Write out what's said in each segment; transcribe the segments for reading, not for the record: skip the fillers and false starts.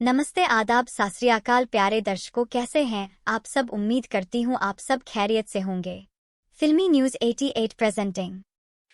नमस्ते आदाब सत श्री अकाल प्यारे दर्शकों, कैसे हैं आप सब। उम्मीद करती हूँ आप सब खैरियत से होंगे। फिल्मी न्यूज़ 88 प्रेजेंटिंग।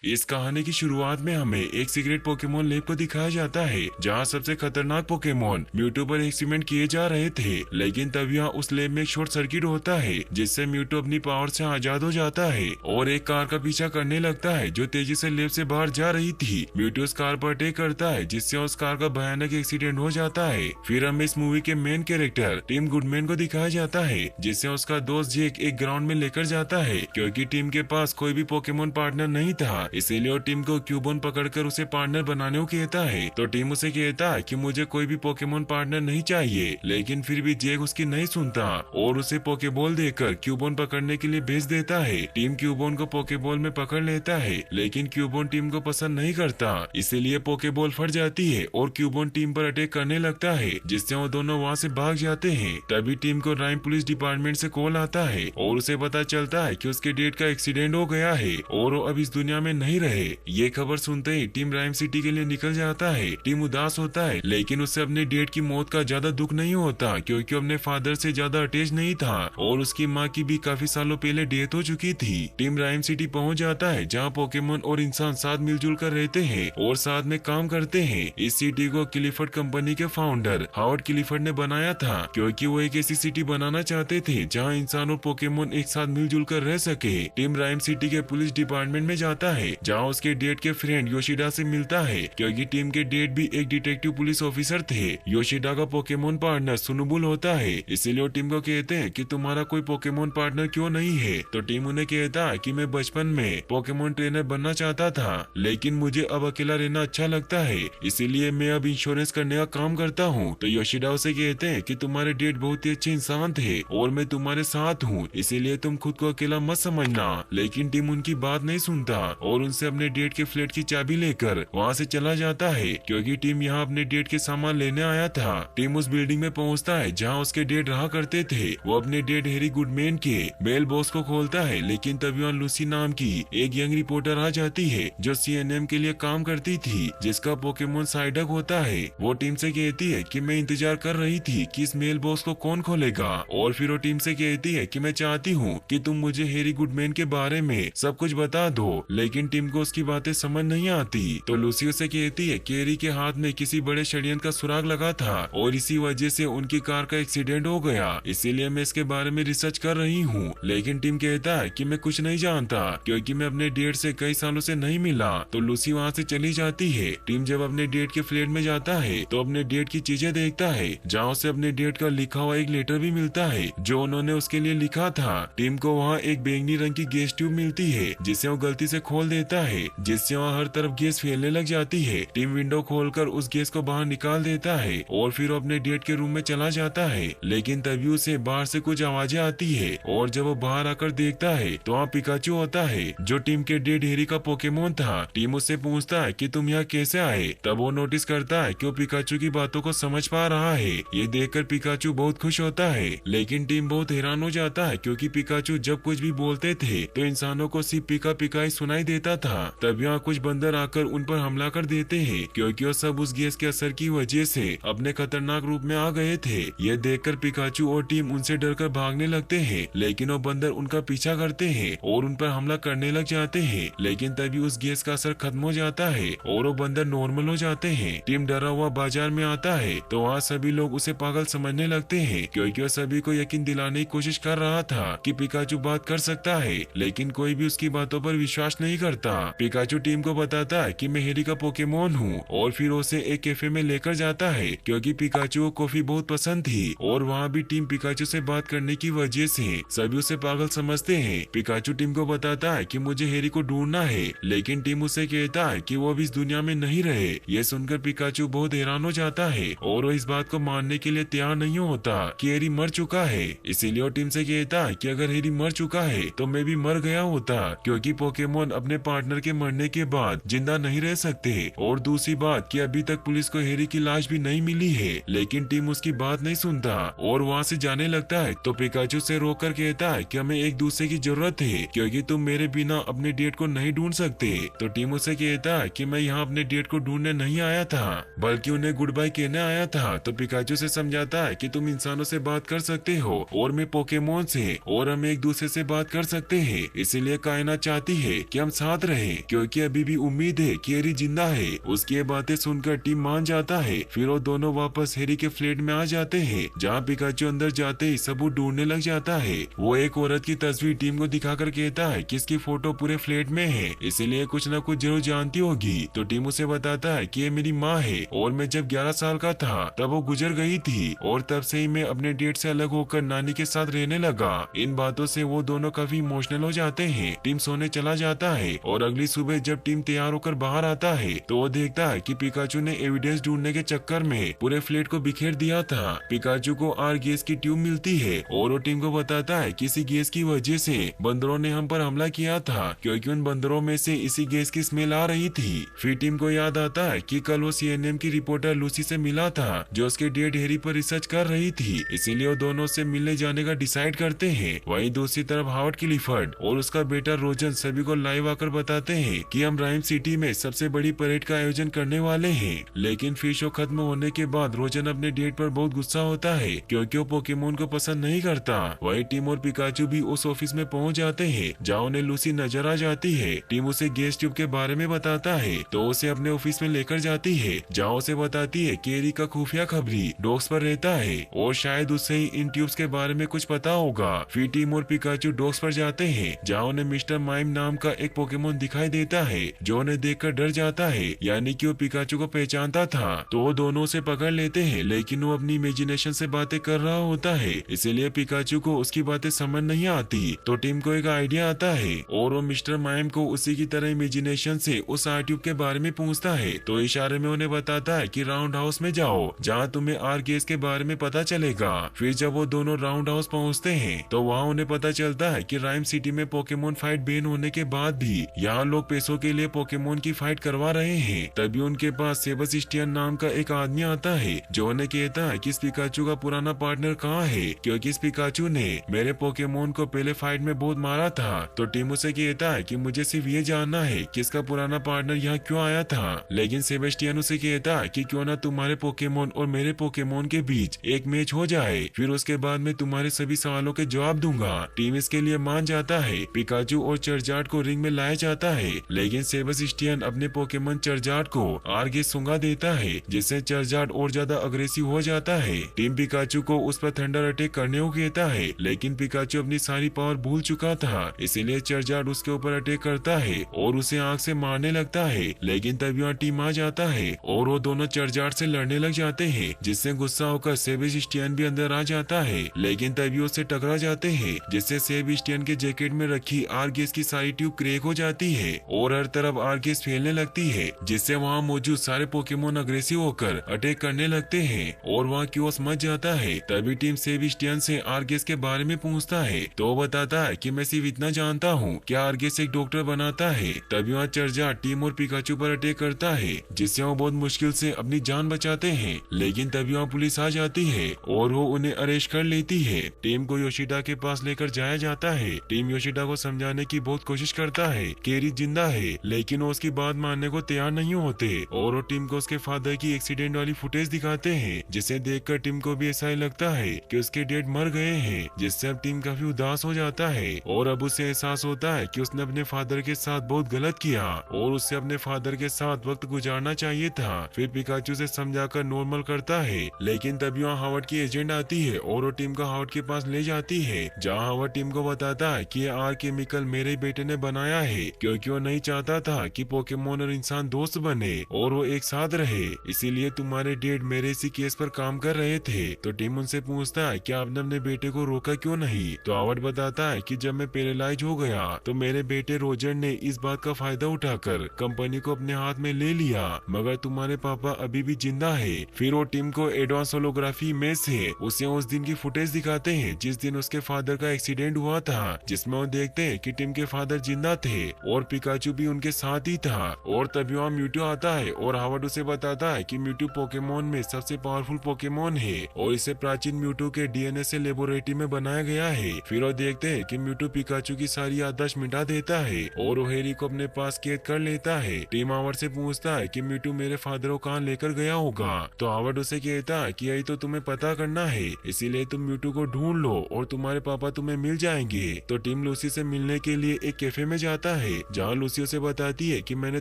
इस कहानी की शुरुआत में हमें एक सीक्रेट पोकेमोन लैब को दिखाया जाता है जहां सबसे खतरनाक पोकेमोन म्यूटू पर एक्सपेरिमेंट किए जा रहे थे। लेकिन तब यहाँ उस लैब में एक शॉर्ट सर्किट होता है जिससे म्यूटू अपनी पावर से आजाद हो जाता है और एक कार का पीछा करने लगता है जो तेजी से लैब से बाहर जा रही थी। म्यूटू उस कार पर अटैक करता है जिससे उस कार का भयानक एक्सीडेंट हो जाता है। फिर हमें इस मूवी के मेन कैरेक्टर टिम गुडमैन को दिखाया जाता है जिसे उसका दोस्त जेक एक ग्राउंड में लेकर जाता है क्योंकि टिम के पास कोई भी पोकेमोन पार्टनर नहीं था। इसीलिए वो टीम को क्यूबोन पकड़कर उसे पार्टनर बनाने को कहता है। तो टीम उसे कहता है कि मुझे कोई भी पोकेमोन पार्टनर नहीं चाहिए, लेकिन फिर भी जेक उसकी नहीं सुनता और उसे पोकेबॉल देकर क्यूबोन पकड़ने के लिए भेज देता है। टीम क्यूबोन को पोकेबॉल में पकड़ लेता है, लेकिन क्यूबोन टीम को पसंद नहीं करता, इसीलिए पोकेबॉल फट जाती है और क्यूबोन टीम पर अटैक करने लगता है जिससे वो दोनों वहाँ से भाग जाते हैं। तभी टीम को राइम पुलिस डिपार्टमेंट से कॉल आता है और उसे पता चलता है कि उसके डेट का एक्सीडेंट हो गया है और वो अब इस दुनिया में नहीं रहे। ये खबर सुनते ही टीम राइम सिटी के लिए निकल जाता है। टीम उदास होता है, लेकिन उसे अपने डेड की मौत का ज्यादा दुख नहीं होता क्योंकि अपने फादर से ज्यादा अटैच नहीं था और उसकी माँ की भी काफी सालों पहले डेथ हो चुकी थी। टीम राइम सिटी पहुंच जाता है जहाँ पोकेमोन और इंसान साथ मिलजुल कर रहते हैं और साथ में काम करते हैं। इस सिटी को क्लिफर्ड कंपनी के फाउंडर हावर्ड क्लिफर्ड ने बनाया था क्योंकि वो एक ऐसी सिटी बनाना चाहते थे जहाँ इंसान और पोकेमोन एक साथ मिलजुल कर रह सके। टीम राइम सिटी के पुलिस डिपार्टमेंट में जाता है जहाँ उसके डेड के फ्रेंड योशिडा से मिलता है क्योंकि टीम के डेड भी एक डिटेक्टिव पुलिस ऑफिसर थे। योशिडा का पोकेमोन पार्टनर सुनुबुल होता है, इसीलिए वो टीम को कहते हैं कि तुम्हारा कोई पोकेमोन पार्टनर क्यों नहीं है। तो टीम उन्हें कहता है कि मैं बचपन में पोकेमोन ट्रेनर बनना चाहता था, लेकिन मुझे अब अकेला रहना अच्छा लगता है, इसीलिए मैं अब इंश्योरेंस करने का काम करता हूँ। तो योशिडा उसे कहते हैं कि तुम्हारे डेड बहुत ही अच्छे इंसान थे और मैं तुम्हारे साथ हूँ, इसीलिए तुम खुद को अकेला मत समझना। लेकिन टीम उनकी बात नहीं सुनता और उनसे अपने डेड के फ्लैट की चाबी लेकर वहाँ से चला जाता है क्योंकि टीम यहाँ अपने डेड के सामान लेने आया था। टीम उस बिल्डिंग में पहुँचता है जहाँ उसके डेड रहा करते थे। वो अपने डेड हैरी गुडमैन के मेल बॉक्स को खोलता है, लेकिन तभी वहाँ लूसी नाम की एक यंग रिपोर्टर आ जाती है जो CNN के लिए काम करती थी जिसका पोकेमोन साइडक होता है। वो टीम से कहती है कि मैं इंतजार कर रही थी कि इस मेल बॉक्स को कौन खोलेगा और फिर वो टीम से कहती है कि मैं चाहती हूँ कि तुम मुझे हैरी गुडमैन के बारे में सब कुछ बता दो, लेकिन टीम को उसकी बातें समझ नहीं आती। तो लूसी उसे कहती है कि हैरी के हाथ में किसी बड़े षड्यंत्र का सुराग लगा था और इसी वजह से उनकी कार का एक्सीडेंट हो गया, इसीलिए मैं इसके बारे में रिसर्च कर रही हूँ। लेकिन टीम कहता है कि मैं कुछ नहीं जानता क्योंकि मैं अपने डेड से कई सालों से नहीं मिला। तो लूसी वहाँ से चली जाती है। टीम जब अपने डेड के फ्लैट में जाता है तो अपने डेड की चीजें देखता है जहाँ उसे अपने डेड का लिखा हुआ एक लेटर भी मिलता है जो उन्होंने उसके लिए लिखा था। टीम को वहाँ एक बैंगनी रंग की गैस ट्यूब मिलती है जिसे वो गलती से खोल देता है जिससे वहाँ हर तरफ गैस फैलने लग जाती है। टीम विंडो खोलकर उस गैस को बाहर निकाल देता है और फिर अपने डेड के रूम में चला जाता है, लेकिन तभी उसे बाहर से कुछ आवाजें आती है और जब वो बाहर आकर देखता है तो वहाँ पिकाचू होता है जो टीम के डेड हैरी का पोकेमोन था। टीम उससे पूछता है कि तुम यहाँ कैसे आए। तब वो नोटिस करता है कि वो पिकाचू की बातों को समझ पा रहा है। ये देखकर पिकाचू बहुत खुश होता है, लेकिन टीम बहुत हैरान हो जाता है क्योंकि पिकाचू जब कुछ भी बोलते थे तो इंसानों को सिर्फ पिका पिका ही सुनाई देता था। तब यहाँ कुछ बंदर आकर उन पर हमला कर देते हैं क्योंकि वो सब उस गैस के असर की वजह से अपने खतरनाक रूप में आ गए थे। यह देखकर पिकाचू और टीम उनसे डरकर भागने लगते हैं, लेकिन वो बंदर उनका पीछा करते हैं और उन पर हमला करने लग जाते हैं। लेकिन तभी उस गैस का असर खत्म हो जाता है और वो बंदर नॉर्मल हो जाते हैं। टीम डरा हुआ बाजार में आता है तो वहाँ सभी लोग उसे पागल समझने लगते हैं क्योंकि वो सभी को यकीन दिलाने की कोशिश कर रहा था कि पिकाचू बात कर सकता है, लेकिन कोई भी उसकी बातों पर विश्वास नहीं करता। पिकाचू टीम को बताता है कि मैं हैरी का पोकेमोन हूँ और फिर उसे एक कैफे में लेकर जाता है क्योंकि पिकाचू को कॉफी बहुत पसंद थी और वहाँ भी टीम पिकाचू से बात करने की वजह से सभी उसे पागल समझते हैं। पिकाचू टीम को बताता है कि मुझे हैरी को ढूंढना है, लेकिन टीम उसे कहता है कि वो अब इस दुनिया में नहीं रहे। ये सुनकर पिकाचू बहुत हैरान हो जाता है और वो इस बात को मानने के लिए तैयार नहीं होता कि हैरी मर चुका है। इसीलिए वो टीम से कहता है कि अगर हैरी मर चुका है तो मैं भी मर गया होता क्योंकि पोकेमोन अपने पार्टनर के मरने के बाद जिंदा नहीं रह सकते। और दूसरी बात कि अभी तक पुलिस को हैरी की लाश भी नहीं मिली है, लेकिन टिम उसकी बात नहीं सुनता और वहाँ से जाने लगता है। तो पिकाचू से रोक कर कहता है कि हमें एक दूसरे की जरूरत है, क्योंकि तुम मेरे बिना अपने डेट को नहीं ढूंढ सकते। तो टिम उसे कहता है कि मैं यहाँ अपने डेट को ढूंढने नहीं आया था, बल्कि उन्हें गुड बाय कहने आया था। तो पिकाचू से समझाता है कि तुम इंसानों से बात कर सकते हो और मैं पोकेमोन से, और हम एक दूसरे से बात कर सकते हैं। इसीलिए कायनात चाहती है कि हम साथ रहें, क्योंकि अभी भी उम्मीद है कि हैरी जिंदा है। उसकी ये बातें सुनकर टिम मान जाता है। फिर वो दोनों वापस हैरी के फ्लैट में आ जाते हैं, जहाँ पिकाचू अंदर जाते ही सबूत ढूंढने लग जाता है। वो एक औरत की तस्वीर टीम को दिखाकर कहता है कि इसकी फोटो पूरे फ्लैट में है, इसीलिए कुछ न कुछ जरूर जानती होगी। तो टीम उसे बताता है कि ये मेरी माँ है और मैं जब 11 साल का था तब वो गुजर गई थी, और तब से ही मैं अपने डेट से अलग होकर नानी के साथ रहने लगा। इन बातों से वो दोनों काफी इमोशनल हो जाते हैं। टीम सोने चला जाता है और अगली सुबह जब टीम तैयार होकर बाहर आता है तो वो देखता है कि पिकाचू ने एविडेंस ढूंढने के चक्कर में पूरे फ्लैट को बिखेर दिया था। पिकाचू को आर गैस की ट्यूब मिलती है और वो टीम को बताता है कि इसी गैस की वजह से बंदरों ने हम पर हमला किया था, क्योंकि उन बंदरों में से इसी गैस की स्मेल आ रही थी। फिर टीम को याद आता है कि कल वो CNN की रिपोर्टर लूसी से मिला था, जो उसके डेड हैरी पर रिसर्च कर रही थी। इसीलिए वो दोनों से मिलने जाने का डिसाइड करते हैं। वहीं दूसरी तरफ हावर्ड क्लिफर्ड और उसका बेटा रोजन सभी को लाइव आकर बताते हैं कि हम राइम सिटी में सबसे बड़ी परेड का आयोजन करने वाले हैं। लेकिन फिर शो खत्म होने के बाद रोजन अपने डेट पर बहुत गुस्सा होता है, क्योंकि वो पोकेमोन को पसंद नहीं करता। वही टीम और पिकाचू भी उस ऑफिस में पहुंच जाते हैं, जहाँ उन्हें लूसी नजर आ जाती है। टीम उसे गैस ट्यूब के बारे में बताता है तो उसे अपने ऑफिस में लेकर जाती है, जहाँ उसे बताती है कि हैरी का खुफिया खबरी डॉग्स पर रहता है और शायद उसे ही इन ट्यूब्स के बारे में कुछ पता होगा। फिर टीम और पिकाचू डॉग्स पर जाते हैं, जहाँ उन्हें मिस्टर माइम नाम का एक पोकेमोन दिखाई देता है, जो उन्हें देखकर डर जाता है, यानी कि वो पिकाचू को पहचानता था। तो वो दोनों उसे पकड़ लेते हैं, लेकिन वो अपनी इमेजिनेशन से बातें कर रहा होता है, इसीलिए पिकाचू को उसकी बातें समझ नहीं आती। तो टीम को एक आइडिया आता है और वो मिस्टर माइम को उसी की तरह इमेजिनेशन से उस आर ट्यूब के बारे में पूछता है। तो इशारे में उन्हें बताता है कि राउंड हाउस में जाओ, जहाँ तुम्हें आर गैस के बारे में पता चलेगा। फिर जब वो दोनों राउंड हाउस पहुँचते हैं तो वहाँ उन्हें पता चलता है कि राइम सिटी में पोकेमोन फाइट बैन होने के बाद भी यहाँ लोग पैसों के लिए पोकेमोन की फाइट करवा रहे हैं। तभी उनके पास सेबेस्टियन नाम का एक आदमी आता है, जो उन्हें कहता है कि इस पिकाचू का पुराना पार्टनर कहाँ है, क्योंकि इस पिकाचू ने मेरे पोकेमोन को पहले फाइट में बहुत मारा था। तो टीम उसे कहता है कि मुझे सिर्फ ये जानना है कि इसका पुराना पार्टनर यहाँ क्यों आया था। लेकिन सेबेस्टियन उसे कहता है कि क्यों ना तुम्हारे पोकेमोन और मेरे पोकेमोन के बीच एक मैच हो जाए, फिर उसके बाद मैं तुम्हारे सभी सवालों के जवाब दूंगा। टीम इसके लिए मान जाता है। पिकाचू और चर्जार्ड को रिंग में लाया जाता है, लेकिन सेबेस्टियन अपने पोकेमोन चर्जार्ड को आर गैस सुंघा देता है, जिससे चर्जार्ड और ज्यादा अग्रेसिव हो जाता है। टीम पिकाचू को उस पर थंडर अटैक करने को कहता है, लेकिन पिकाचू अपनी सारी पावर भूल चुका था, इसीलिए चर्जार्ड उसके ऊपर अटैक करता है और उसे आंख से मारने लगता है। लेकिन तभी वहाँ टीम आ जाता है और वो दोनों चर्जार्ड से लड़ने लग जाते हैं, जिससे गुस्सा होकर सेबेस्टियन भी अंदर आ जाता है। लेकिन तभी उससे टकरा जाते हैं, जिससे सेबेस्टियन के जैकेट में रखी आर गैस की सारी ट्यूब क्रैक हो जाती है और हर तरफ आर गैस फैलने लगती है, जिससे वहाँ मौजूद सारे पोकेमोन अग्रेसिव होकर अटैक करने लगते हैं और वहाँ क्योस मच जाता है। तभी टीम सेबेस्टियन से आर गैस के बारे में पूछता है, तो वो बताता है कि मैं सिर्फ इतना जानता हूँ कि आर गैस एक डॉक्टर बनाता है। तभी वहाँ चर्जा टीम और पिकाचू पर अटैक करता है, जिससे वो बहुत मुश्किल से अपनी जान बचाते हैं। लेकिन तभी वहाँ पुलिस आ जाती है और वो उन्हें अरेस्ट कर लेती है। टीम को योशिडा के पास लेकर जाया जाता है। टीम योशिडा को समझाने की बहुत कोशिश करता है कि हैरी जिंदा है, लेकिन वो उसकी बात मानने को तैयार नहीं होते और वो टीम को उसके फादर की एक्सीडेंट वाली फुटेज दिखाते हैं, जिसे देखकर टीम को भी ऐसा ही लगता है कि उसके डैड मर गए हैं, जिससे अब टीम काफी उदास हो जाता है और अब उसे एहसास होता है कि उसने अपने फादर के साथ बहुत गलत किया और उससे अपने फादर के साथ वक्त गुजारना चाहिए था। फिर पिकाचू से समझाकर नॉर्मल करता है, लेकिन तभी वहाँ हावर्ड की एजेंट आती है और वो टीम को हावर्ड के पास ले जाती है, जहाँ हावर्ड टीम को बताता है कि ये आर केमिकल मेरे बेटे ने बनाया है, क्योंकि वो नहीं चाहता था कि पोकेमोन और इंसान दोस्त बने और वो एक साथ रहे, इसीलिए तुम्हारे डैड मेरे इसी केस पर काम कर रहे थे। तो टीम उनसे पूछता है कि आपने अपने बेटे को रोका क्यों नहीं। तो हावर्ड बताता है कि जब मैं पैरालाइज हो गया तो मेरे बेटे रोजर ने इस बात का फायदा उठाकर कंपनी को अपने हाथ में ले लिया, मगर तुम्हारे पापा अभी भी जिंदा है। फिर वो टीम को एडवांस होलोग्राफी में से उसे उस दिन की फुटेज दिखाते हैं जिस दिन उसके फादर का एक्सीडेंट हुआ था, जिसमें वो देखते हैं कि टीम के फादर जिंदा थे और पिकाचू भी उनके साथ ही था। और तभी वहाँ म्यूटू आता है और हावर्ड उसे बताता है कि म्यूटू पोकेमोन में सबसे पावरफुल पोकेमोन है और इसे प्राचीन म्यूटू के डीएनए से लेबोरेटरी में बनाया गया है। फिर वो देखते हैं कि म्यूटू पिकाचू की सारी याददाश्त मिटा देता है और वो हैरी को अपने पास कैद कर लेता है। टीम हावर्ड से पूछता है कि म्यूटू मेरे फादर को कहाँ लेकर गया होगा, तो हावर्ड उसे कहता है कि यही तो तुम्हें पता करना है, इसीलिए तुम म्यूटू को ढूंढ लो और तुम्हारे पापा तुम्हें मिल जाएंगे। तो टीम लूसी से मिलने के लिए एक कैफे में जाता है जहाँ लूसी उसे बताती है कि मैंने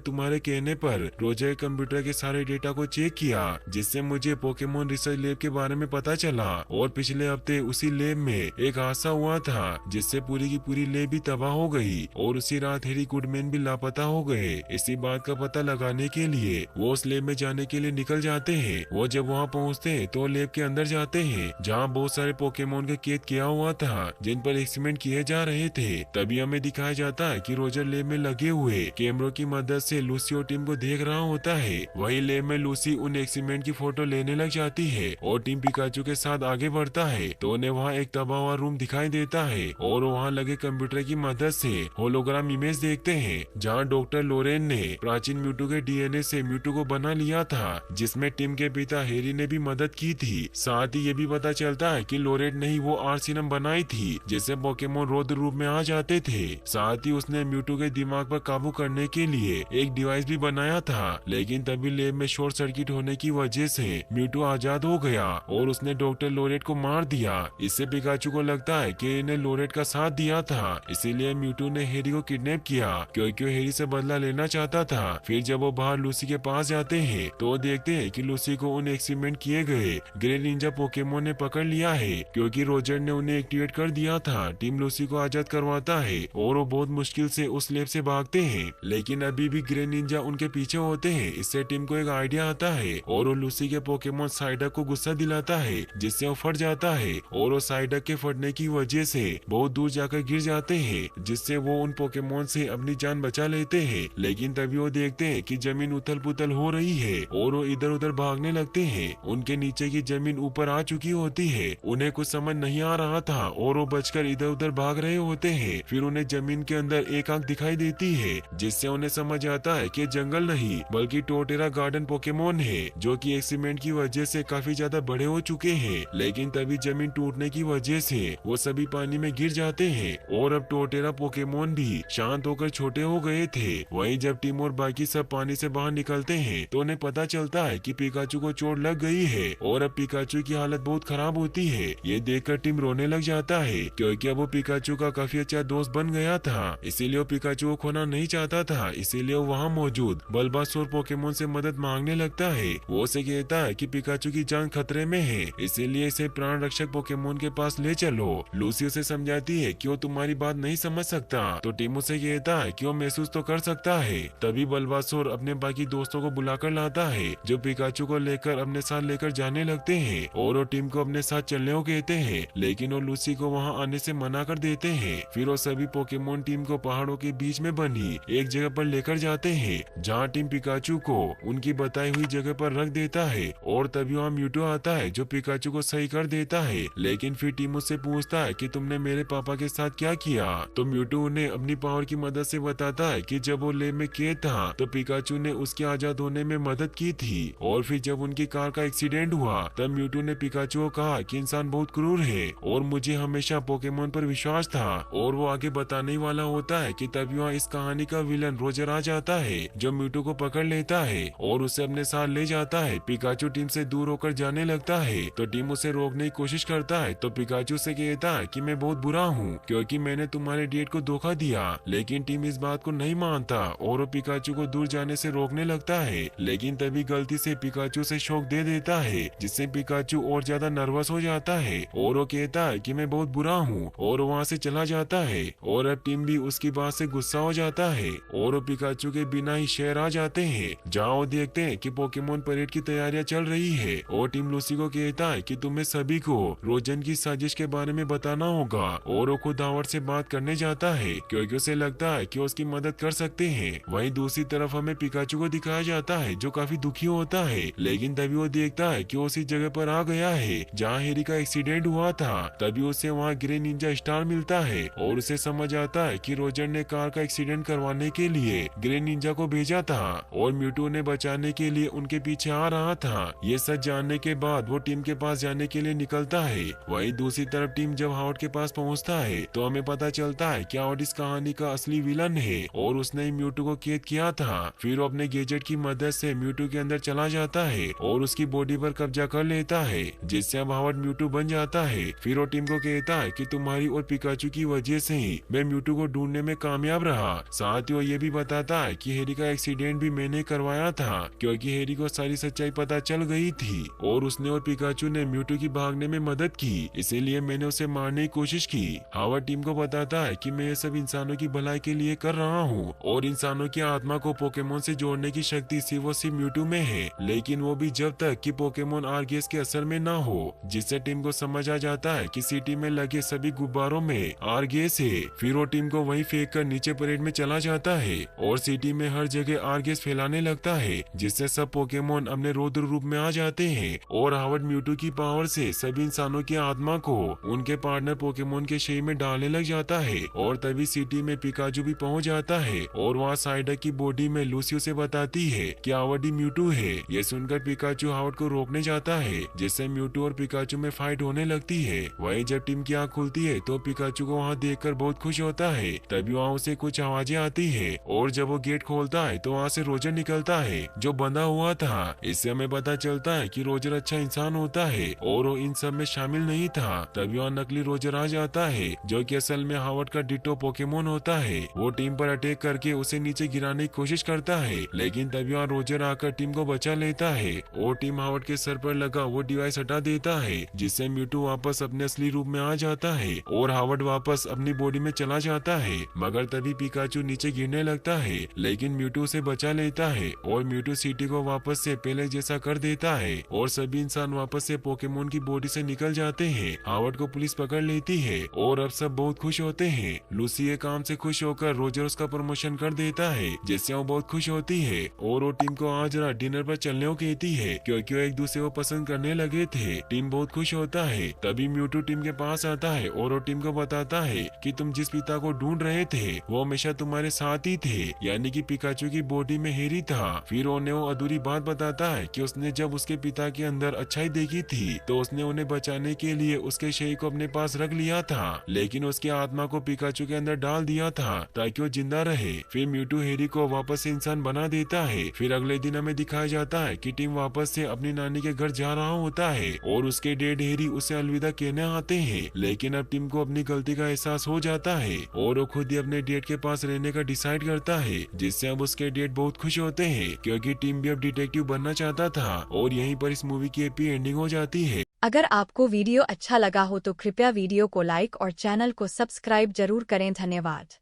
तुम्हारे कहने पर रोजर के कंप्यूटर के सारे डेटा को चेक किया, जिससे मुझे पोकेमोन रिसर्च लैब के बारे में पता चला और पिछले हफ्ते उसी लैब में एक हादसा हुआ था जिससे पूरी की पूरी लैब भी तबाह हो गई और उसी रात हैरी गुडमैन भी लापता हो गए। इसी बात का पता लगाने के लिए वो उस लैब में जाने के लिए निकल जाते हैं। वो जब वहाँ पहुँचते हैं तो लैब के अंदर जाते हैं जहाँ बहुत सारे पोकेमोन का कैद किया हुआ था जिन पर एक्सपेरिमेंट किए जा रहे थे। तभी हमें दिखाया जाता है कि रोजर लैब में लगे हुए कैमरों की मदद से लूसी और टीम को देख रहा होता है। वही लैब में लूसी उन एक्सपेरिमेंट की फोटो लेने लग जाती है और टीम पिकाचू के साथ आगे बढ़ता है तो उन्हें वहाँ एक तबाह हुआ रूम दिखाई देता है और वहाँ लगे कंप्यूटर की मदद से होलोग्राम इमेज देखते हैं जहाँ डॉक्टर लोरेन ने प्राचीन म्यूटू के डीएनए से म्यूटू को बना लिया था, जिसमें टीम के पिता हैरी ने भी मदद की थी। साथ ही ये भी पता चलता है कि लोरेन ने ही वो आर्सिनम बनाई थी जिससे पोकेमोन रौद्र रूप में आ जाते थे। साथ ही उसने म्यूटू के दिमाग पर काबू करने के लिए एक डिवाइस भी बनाया था, लेकिन तभी लैब में शॉर्ट सर्किट होने की वजह से म्यूटू आजाद हो गया और उसने डॉक्टर लोरेट को मार दिया। इससे पिकाचू को लगता है कि इन्हें लोरेट का साथ दिया था, इसीलिए म्यूटू ने हैरी को किडनैप किया क्योंकि वो हैरी से बदला लेना चाहता था। फिर जब वो बाहर लूसी के पास जाते हैं तो देखते हैं कि लूसी को उन एक्सपेरिमेंट किए गए ग्रे निंजा पोकेमोन ने पकड़ लिया है क्योंकि रोजर ने उन्हें एक्टिवेट कर दिया था। टीम लूसी को आजाद करवाता है और वो बहुत मुश्किल से उस लैब से भागते हैं, लेकिन अभी भी ग्रे निंजा उनके पीछे होते हैं। इससे टीम को एक आइडिया आता है और वो लूसी के पोकेमोन साइडक को गुस्सा दिलाता है जिससे वो फट जाता है और वो साइडक के फटने की वजह से बहुत दूर जाकर गिर जाते हैं, जिससे वो उन पोकेमोन से अपनी जान बचा लेते हैं। लेकिन तभी वो देखते हैं कि जमीन उथल पुथल हो रही है और वो इधर उधर भागने लगते हैं। उनके नीचे की जमीन ऊपर आ चुकी होती है। उन्हें कुछ समझ नहीं आ रहा था और वो बचकर इधर उधर भाग रहे होते हैं। फिर उन्हें जमीन के अंदर एक आंख दिखाई देती है जिससे उन्हें समझ आता है कि जंगल नहीं बल्कि टोटेरा गार्डन पोकेमोन है जो कि एक्सीडेंट की वजह से काफी ज्यादा बड़े हो चुके हैं। लेकिन तभी जमीन टूटने की वजह से वो सभी पानी में गिर जाते हैं और अब टोटेरा पोकेमोन भी शांत होकर छोटे हो गए थे। वहीं जब टीम और बाकी सब पानी से बाहर निकलते हैं तो उन्हें पता चलता है कि पिकाचू को चोट लग गई है और अब पिकाचू की हालत बहुत खराब होती है। ये देखकर टीम रोने लग जाता है क्योंकि अब वो पिकाचू का काफी अच्छा दोस्त बन गया था, इसीलिए वो पिकाचू को खोना नहीं चाहता था। इसीलिए वो वहाँ मौजूद बल्बासोर पोकेमोन से मदद मांगने लगता है। वो उसे कहता है कि पिकाचू की जान खतरे में है, इसीलिए इसे प्राण रक्षक पोकेमोन के पास ले चलो। लूसी उसे समझाती है कि वो तुम्हारी बात नहीं समझ सकता, तो टीम उसे कहता है कि वो महसूस तो कर सकता है। तभी बल्बासोर अपने बाकी दोस्तों को बुलाकर लाता है जो पिकाचू को लेकर अपने साथ लेकर जाने लगते हैं और वो टीम को अपने साथ चलने को कहते हैं, लेकिन वो लूसी को वहाँ आने से मना कर देते हैं। फिर वो सभी पोकेमोन टीम को पहाड़ों के बीच में बनी एक जगह पर लेकर जाते हैं जहाँ टीम पिकाचू को उनकी बताई हुई जगह पर रख देता है और तभी वहाँ म्यूटू आता है जो पिकाचू को सही कर देता है। लेकिन फिर टीम उससे पूछता है कि तुमने मेरे पापा के साथ क्या किया, तो म्यूटू उन्हें अपनी पावर की मदद से बताता है कि जब वो लैब में कैद था तो पिकाचू ने उसके आजाद होने में मदद की थी और फिर जब उनकी कार का एक्सीडेंट हुआ तब म्यूटू ने पिकाचू को कहा कि इंसान बहुत क्रूर है और मुझे हमेशा पोकेमोन पर विश्वास था। और वो आगे बताने वाला होता है कि तभी वहाँ इस कहानी का विलन रोजर आ जाता है जो म्यूटू को पकड़ लेता है और उसे अपने साथ ले जाता है। पिकाचू टीम से दूर होकर जाने लगता है तो टीम उसे रोकने की कोशिश करता है, तो पिकाचू से कहता है कि मैं बहुत बुरा हूँ क्योंकि मैंने तुम्हारे डेट को धोखा दिया। लेकिन टीम इस बात को नहीं मानता और वो पिकाचू को दूर जाने से रोकने लगता है, लेकिन तभी गलती से पिकाचू से शॉक दे देता है जिससे पिकाचू और ज्यादा नर्वस हो जाता है और वो कहता है कि मैं बहुत बुरा हूँ और वहाँ से चला जाता है। और अब टीम भी उसकी बात से गुस्सा हो जाता है और वो पिकाचू के बिना ही शहर आ जाते हैं जहाँ वो देखते हैं कि पोकेमोन परेड की तैयारियां चल रही है और टीम लूसी को कहता है कि तुम्हें सभी को रोजन की साजिश के बारे में बताना होगा और वो खुद हावर्ड से बात करने जाता है क्योंकि उसे लगता है कि उसकी मदद कर सकते हैं। वहीं दूसरी तरफ हमें पिकाचू को दिखाया जाता है जो काफी दुखी होता है, लेकिन तभी वो देखता है कि वो उसी जगह पर आ गया है जहाँ हैरी का एक्सीडेंट हुआ था। तभी उसे वहाँ ग्रे निंजा स्टार मिलता है और उसे समझ आता है कि रोजर ने कार का एक्सीडेंट करवाने के लिए ग्रीन निंजा को भेजा था और म्यूटू उन्हें बचाने के लिए उनके पीछे आ रहा था। ये सच जानने के बाद वो टीम के पास जाने के लिए निकलता है। वहीं दूसरी तरफ टीम जब हावर्ड के पास पहुंचता है तो हमें पता चलता है कि हावर्ड इस कहानी का असली विलन है और उसने ही म्यूटू को कैद किया था। फिर वो अपने गैजेट की मदद से म्यूटू के अंदर चला जाता है और उसकी बॉडी पर कब्जा कर लेता है, जिससे अब हावर्ड म्यूटू बन जाता है। फिर वो टीम को कहता है कि तुम्हारी और पिकाचू की वजह से ही मैं म्यूटू को ढूंढने में कामयाब रहा। साथ ही वो ये भी बताता है कि हैरी का एक्सीडेंट भी मैंने करवाया था, क्योंकि हैरी को सारी सच्चाई पता चल गई थी और उसने और पिकाचू ने म्यूटू की भागने में मदद की, इसीलिए मैंने उसे मारने की कोशिश की। हावर्ड टीम को बताता है कि मैं ये सब इंसानों की भलाई के लिए कर रहा हूँ और इंसानों की आत्मा को पोकेमोन से जोड़ने की शक्ति सिर्फ और सिर्फ म्यूटू में है, लेकिन वो भी जब तक कि पोकेमोन आर्गेस के असर में ना हो, जिससे टीम को समझ आ जाता है कि सिटी में लगे सभी गुब्बारों में आर्गेस है। फिर वो टीम को वहीं फेंक कर नीचे परेड में चला जाता है और सिटी में हर जगह आर्गेस फैलाने लगता है, जिससे सब पोकेमोन अपने रौद्र रूप में आ जाते हैं और हावर्ड म्यूटू की पावर से सभी इंसानों की आत्मा को उनके पार्टनर पोकेमोन के शरीर में डालने लग जाता है। और तभी सिटी में पिकाचू भी पहुंच जाता है और वहाँ साइडक की बॉडी में लूसी उसे बताती है कि हावर्ड ही म्यूटू है। ये सुनकर पिकाचू हावर्ड को रोकने जाता है, जिससे म्यूटू और पिकाचू में फाइट होने लगती है। वहीं जब टीम की आँख खुलती है तो पिकाचू को वहाँ देखकर बहुत खुश होता है। तभी वहाँ उसे कुछ आवाजें आती है और जब वो गेट खोलता है तो वहाँ से रोजर निकलता है जो बंधा हुआ था। इससे हमें पता चलता है कि रोजर अच्छा इंसान होता है और वो इन सब में शामिल नहीं था। तभी वहाँ नकली रोजर आ जाता है जो कि असल में हावर्ड का डिटो पोकेमोन होता है। वो टीम पर अटैक करके उसे नीचे गिराने की कोशिश करता है, लेकिन तभी वहाँ रोजर आकर टीम को बचा लेता है और टीम हावर्ड के सर पर लगा वो डिवाइस हटा देता है, जिससे म्यूटू वापस अपने असली रूप में आ जाता है और हावर्ड वापस अपनी बॉडी में चला जाता है। मगर तभी पिकाचू नीचे गिरने लगता है, लेकिन म्यूटू उसे बचा लेता है और म्यूटू सिटी को वापस से पहले जैसा कर देता है और सभी इंसान वापस से पोकेमोन की बॉडी से निकल जाते हैं। हावर्ड को पुलिस पकड़ लेती है और अब सब बहुत खुश होते हैं। लूसी के काम से खुश होकर रोजर उसका प्रमोशन कर देता है, जिससे वो बहुत खुश होती है और वो टीम को आज रात डिनर पर चलने को कहती है, क्योंकि वो एक दूसरे को पसंद करने लगे थे। टीम बहुत खुश होता है। तभी म्यूटू टीम के पास आता है और वो टीम को बताता है कि तुम जिस पिता को ढूंढ रहे थे वो हमेशा तुम्हारे साथ ही थे, यानी कि पिकाचू की बॉडी में हैरी था। फिर उन्हें वो अधूरी बात बताता है कि उसने जब उसके पिता के अंदर अच्छाई देखी थी तो उसने उन्हें बचाने के लिए उसके शरीर को अपने पास रख लिया था, लेकिन उसकी आत्मा को पिकाचू के अंदर डाल दिया था ताकि वो जिंदा रहे। फिर म्यूटू हैरी को वापस से इंसान बना देता है। फिर अगले दिन हमें दिखाया जाता है कि टीम वापस से अपनी नानी के घर जा रहा होता है और उसके डैड हैरी उसे अलविदा कहने आते हैं, लेकिन अब टीम को अपनी गलती का एहसास हो जाता है और वो खुद ही अपने डैड के पास रहने का डिसाइड करता है, जिससे अब उसके डैड बहुत खुश होते हैं क्योंकि टीम भी अब डिटेक्टिव बनना चाहता था। और यहीं पर इस मूवी की हैप्पी एंडिंग हो जाती है। अगर आपको वीडियो अच्छा लगा हो तो कृपया वीडियो को लाइक और चैनल को सब्सक्राइब जरूर करें। धन्यवाद।